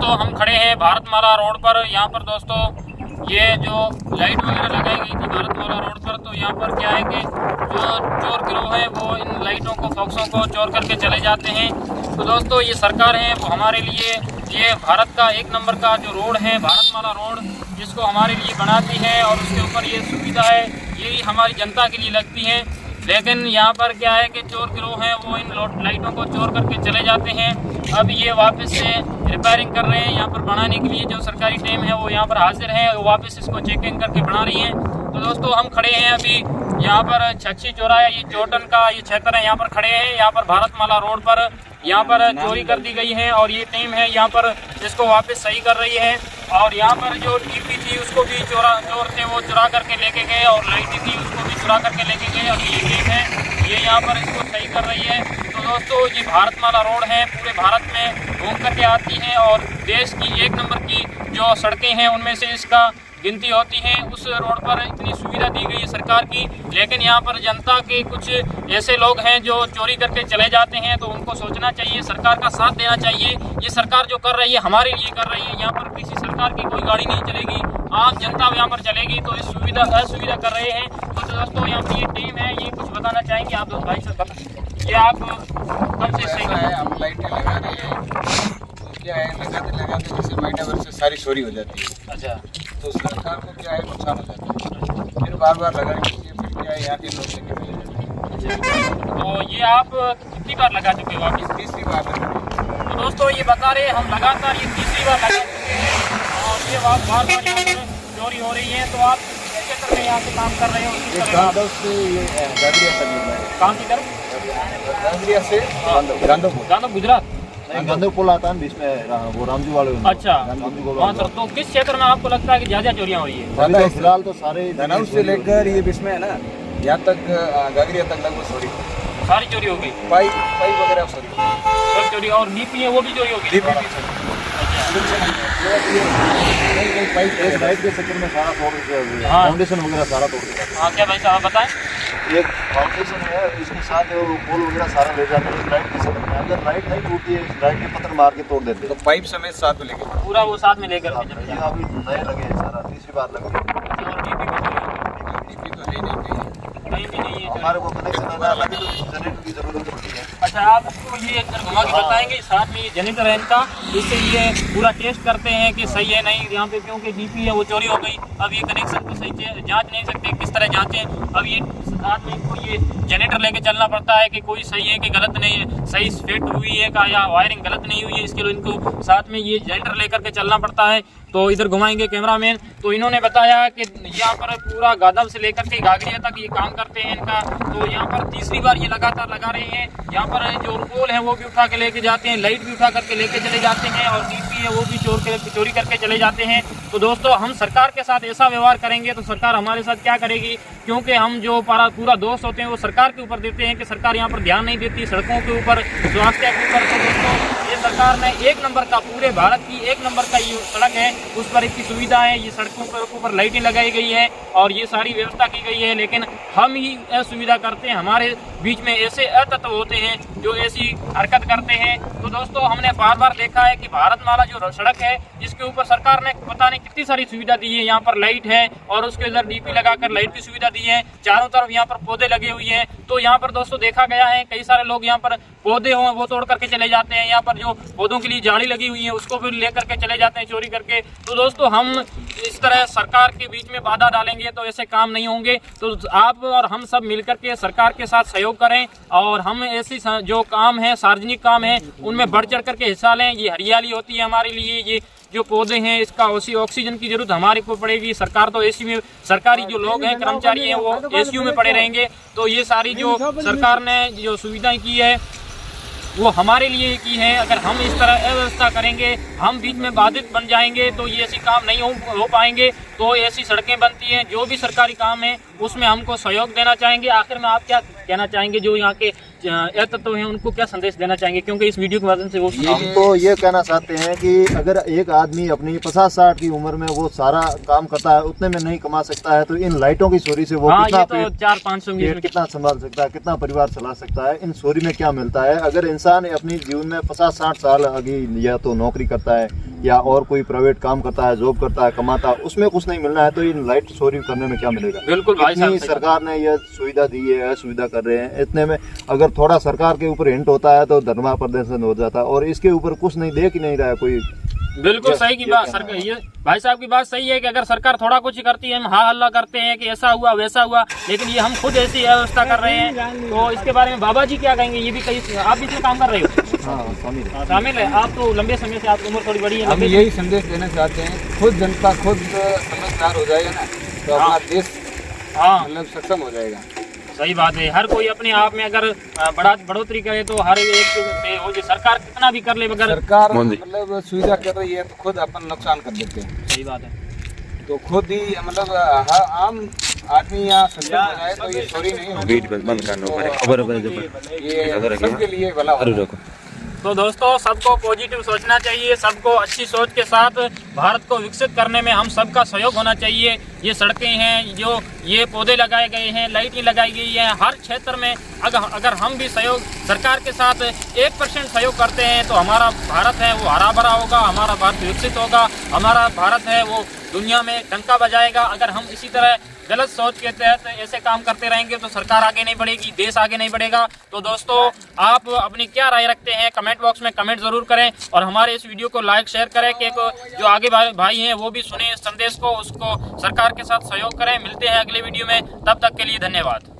दोस्तों हम खड़े हैं भारतमाला रोड पर। यहाँ पर दोस्तों ये जो लाइट वगैरह लगाई गई थी भारतमाला रोड पर, तो यहाँ पर क्या है कि जो चोर गिरोह है वो इन लाइटों को, फॉक्सों को चोर करके चले जाते हैं। तो दोस्तों ये सरकार है वो हमारे लिए ये भारत का एक नंबर का जो रोड है भारतमाला रोड, जिसको हमारे लिए बनाती है और उसके ऊपर ये सुविधा है, यही हमारी जनता के लिए लगती है। लेकिन यहाँ पर क्या है कि चोर गिरोह हैं वो इन लाइटों को चोर करके चले जाते हैं। अब ये वापस से रिपेयरिंग कर रहे हैं। यहाँ पर बनाने के लिए जो सरकारी टीम है वो यहाँ पर हाजिर है, वो वापस इसको चेकिंग करके बना रही है। तो दोस्तों हम खड़े हैं अभी यहाँ पर छच्छी चौराहा, ये चोटन का ये क्षेत्र है, यहाँ पर खड़े हैं। यहाँ पर भारतमाला रोड पर यहाँ पर चोरी कर दी गई है और ये टीम है यहाँ पर इसको वापस सही कर रही है। और यहाँ पर जो टीपी थी उसको भी चोर थे वो चुरा करके लेके गए, और लाइटें थी उसको भी चुरा करके लेके गए। और ये टीम है ये यहाँ पर इसको सही कर रही है। तो दोस्तों ये भारतमाला रोड है, पूरे भारत में घूम करके आती है और देश की एक नंबर की जो सड़कें हैं उनमें से इसका गिनती होती है। उस रोड पर इतनी सुविधा दी गई है सरकार की, लेकिन यहाँ पर जनता के कुछ ऐसे लोग हैं जो चोरी करके चले जाते हैं। तो उनको सोचना चाहिए, सरकार का साथ देना चाहिए। ये सरकार जो कर रही है हमारे लिए कर रही है। यहाँ पर किसी सरकार की कोई गाड़ी नहीं चलेगी, आम जनता यहाँ पर चलेगी। तो इस असुविधा कर रहे हैं। तो दोस्तों यहाँ पर ये टीम है, ये कुछ बताना चाहेंगे आप दोस्त भाई से बता। ये आप कब से सही है? हम लाइटें लगा रहे हैं, क्या है लगाते जैसे महीना से सारी चोरी हो जाती है। अच्छा, तो सरकार को क्या है नुकसान हो जाता है, फिर बार बार लगानी चाहिए। फिर क्या है यहाँ के लोग लेके चले जाते हैं। तो ये आप कितनी बार लगा चुके हो? आप तीसरी बार लगा। तो दोस्तों ये बता रहे हैं हम लगातार ये तीसरी बार लगा चुके हैं और ये बार बार यहाँ पर चोरी हो रही है। तो आप किस क्षेत्र में यहाँ से काम कर रहे हो? गांधव से गांधरिया तक। कहाँ की तरफ? गांधरिया से गांधव, गुजरात। गांधव पुल आता है बीच में, वो रामजी वाले। अच्छा हाँ सर, तो किस क्षेत्र में आपको लगता है कि ज्यादा चोरियां हो रही है? फिलहाल तो सारे धनौर से लेकर ये बीच में है ना, यहाँ तक गागरिया तक लगभग चोरी, सारी चोरी हो गई। पाइप वगैरह सब चोरी, और डीपी है वो भी चोरी हो गई। लाइट के चक्कर में सारा तोड़ दिया, फाउंडेशन वगैरह सारा तोड़ दिया। हाँ क्या भाई साहब बताएं? एक फाउंडेशन है, इसके साथ पोल वगैरह सारा ले जाते हैं लाइट के चक्कर में। अगर लाइट नहीं टूटती है, लाइट के पत्थर मार के तोड़ देते हैं। तो पाइप समेत साथ में लेके पूरा वो साथ में लेकर अभी नए लगे हैं, सारा तीसरी बार लगे। और डीपी तो ले नहीं गई, कहीं भी नहीं है हमारे को कनेक्शन लगे तो जनरेटर की जरूरत पड़ती है। अच्छा, आप आपको ये घुमा के बताएंगे साथ में ये जनरेटर है इनका, इससे ये पूरा टेस्ट करते हैं कि सही है नहीं यहाँ पे, क्योंकि डीपी है वो चोरी हो गई। अब ये कनेक्शन को सही से जांच नहीं सकते, किस तरह जांचें। अब ये साथ में इनको ये जनरेटर लेके चलना पड़ता है कि कोई सही है कि गलत नहीं है, सही फिट हुई है का या वायरिंग गलत नहीं हुई है, इसके लिए इनको साथ में ये जनरेटर लेकर के चलना पड़ता है। तो इधर घुमाएंगे कैमरामैन। तो इन्होंने बताया कि यहाँ पर पूरा गादम से लेकर के गागरिया तक ये काम करते हैं इनका। तो यहाँ पर तीसरी बार ये लगातार लगा रहे हैं। यहाँ पर जो पोल है वो भी उठा के लेके जाते हैं, लाइट भी उठा करके लेके चले जाते हैं, और डीपी है वो भी चोरी करके चले जाते हैं। तो दोस्तों हम सरकार के साथ ऐसा व्यवहार करेंगे तो सरकार हमारे साथ क्या करेगी? क्योंकि हम जो पूरा दोष होते हैं वो सरकार के ऊपर देते हैं कि सरकार यहाँ पर ध्यान नहीं देती, सड़कों के ऊपर, स्वास्थ्य के ऊपर। तो दोस्तों ये सरकार ने एक नंबर का, पूरे भारत की एक नंबर का ये सड़क है, उस पर इतनी सुविधा है, ये सड़कों के ऊपर लाइटें लगाई गई है और ये सारी व्यवस्था की गई है। लेकिन हम ही असुविधा करते हैं, हमारे बीच में ऐसे अतत्व होते हैं जो ऐसी हरकत करते हैं। तो दोस्तों हमने बार बार देखा है कि भारतमाला जो सड़क है जिसके ऊपर सरकार ने पता नहीं कितनी सारी सुविधा दी है। यहाँ पर लाइट है और उसके अंदर डीपी लगाकर लाइट की सुविधा दी है, चारों तरफ यहाँ पर पौधे लगे हुए हैं। तो यहाँ पर दोस्तों देखा गया है कई सारे लोग यहाँ पर पौधे हों वो तोड़ करके चले जाते हैं। यहाँ पर जो पौधों के लिए जाली लगी हुई है उसको भी लेकर के चले जाते हैं चोरी करके। तो दोस्तों हम इस तरह सरकार के बीच में बाधा डालेंगे तो ऐसे काम नहीं होंगे। तो आप और हम सब मिलकर के सरकार के साथ सहयोग करें और हम ऐसी जो काम है, सार्वजनिक काम है, उनमें बढ़ चढ़ करके हिस्सा लें। ये हरियाली होती है हमारे लिए, ये जो पौधे हैं इसका ऑक्सीजन की जरूरत हमारे को पड़ेगी। सरकार तो एसी में, सरकारी जो लोग हैं कर्मचारी हैं वो एसीयू में पड़े रहेंगे। तो ये सारी जो सरकार ने जो सुविधाएं की है वो हमारे लिए की है। अगर हम इस तरह अव्यवस्था करेंगे, हम बीच में बाधित बन जाएंगे तो ये ऐसी काम नहीं हो पाएंगे। तो ऐसी सड़कें बनती हैं, जो भी सरकारी काम है उसमें हमको सहयोग देना चाहेंगे। आखिर में आप क्या कहना चाहेंगे, जो यहाँ के तत्व हैं उनको क्या संदेश देना चाहेंगे? क्योंकि इस वीडियो के माध्यम से वो हम तो ये कहना चाहते हैं कि अगर एक आदमी अपनी 50-60 की उम्र में वो सारा काम करता है, उतने में नहीं कमा सकता है, तो इन लाइटों की चोरी से वो कितना तो 400-500 कितना संभाल सकता है, कितना परिवार चला सकता है? इन चोरी में क्या मिलता है? अगर इंसान अपनी जीवन में 50-60 साल आगे या तो नौकरी करता है या और कोई प्राइवेट काम करता है, जॉब करता है, कमाता है, उसमें कुछ नहीं मिलना है, तो इन लाइट चोरी करने में क्या मिलेगा? बिल्कुल भाई साहब, इतनी सरकार ने यह सुविधा दी है, सुविधा कर रहे हैं, इतने में अगर थोड़ा सरकार के ऊपर हिंट होता है तो धरना प्रदर्शन हो जाता है, और इसके ऊपर कुछ नहीं देख ही नहीं रहा है कोई। बिल्कुल सही की बात सरकार, ये भाई साहब की बात सही है कि अगर सरकार थोड़ा कुछ ही करती है, हम हाँ हल्ला करते हैं कि ऐसा हुआ वैसा हुआ, लेकिन ये हम खुद ऐसी व्यवस्था कर रहे हैं। तो इसके बारे में बाबा जी क्या कहेंगे? ये भी कहीं आप भी इसमें काम कर रहे हो? हाँ, शामिल है। आप तो लंबे समय से, आपकी उम्र थोड़ी बड़ी है। हम यही संदेश देना चाहते हैं, खुद जनता खुद समझदार हो जाएगा ना, तो अपना देश मतलब सक्षम हो जाएगा। सही बात है। हर कोई अपने आप में अगर बढ़ोतरी करे तो हर एक से हो, सरकार कितना भी कर ले, मगर सरकार मतलब सुविधा कर रही है तो खुद अपन नुकसान कर देते हैं। सही बात है। तो खुद ही मतलब आम आदमी यहाँ सक्षम हो जाए तो ये चोरी नहीं होगी। बंद करना ये सबके लिए भला होगा। तो दोस्तों, सबको पॉजिटिव सोचना चाहिए, सबको अच्छी सोच के साथ भारत को विकसित करने में हम सबका सहयोग होना चाहिए। ये सड़कें हैं, जो ये पौधे लगाए गए हैं, लाइटें लगाई गई हैं, हर क्षेत्र में अगर हम भी सहयोग सरकार के साथ 1% सहयोग करते हैं तो हमारा भारत है वो हरा भरा होगा, हमारा भारत विकसित होगा, हमारा भारत है वो दुनिया में डंका बजाएगा। अगर हम इसी तरह गलत सोच के तहत ऐसे काम करते रहेंगे तो सरकार आगे नहीं बढ़ेगी, देश आगे नहीं बढ़ेगा। तो दोस्तों, आप अपनी क्या राय रखते हैं कमेंट बॉक्स में कमेंट जरूर करें, और हमारे इस वीडियो को लाइक शेयर करें कि जो आगे भाई हैं वो भी सुने इस संदेश को, उसको सरकार के साथ सहयोग करें। मिलते हैं अगले वीडियो में, तब तक के लिए धन्यवाद।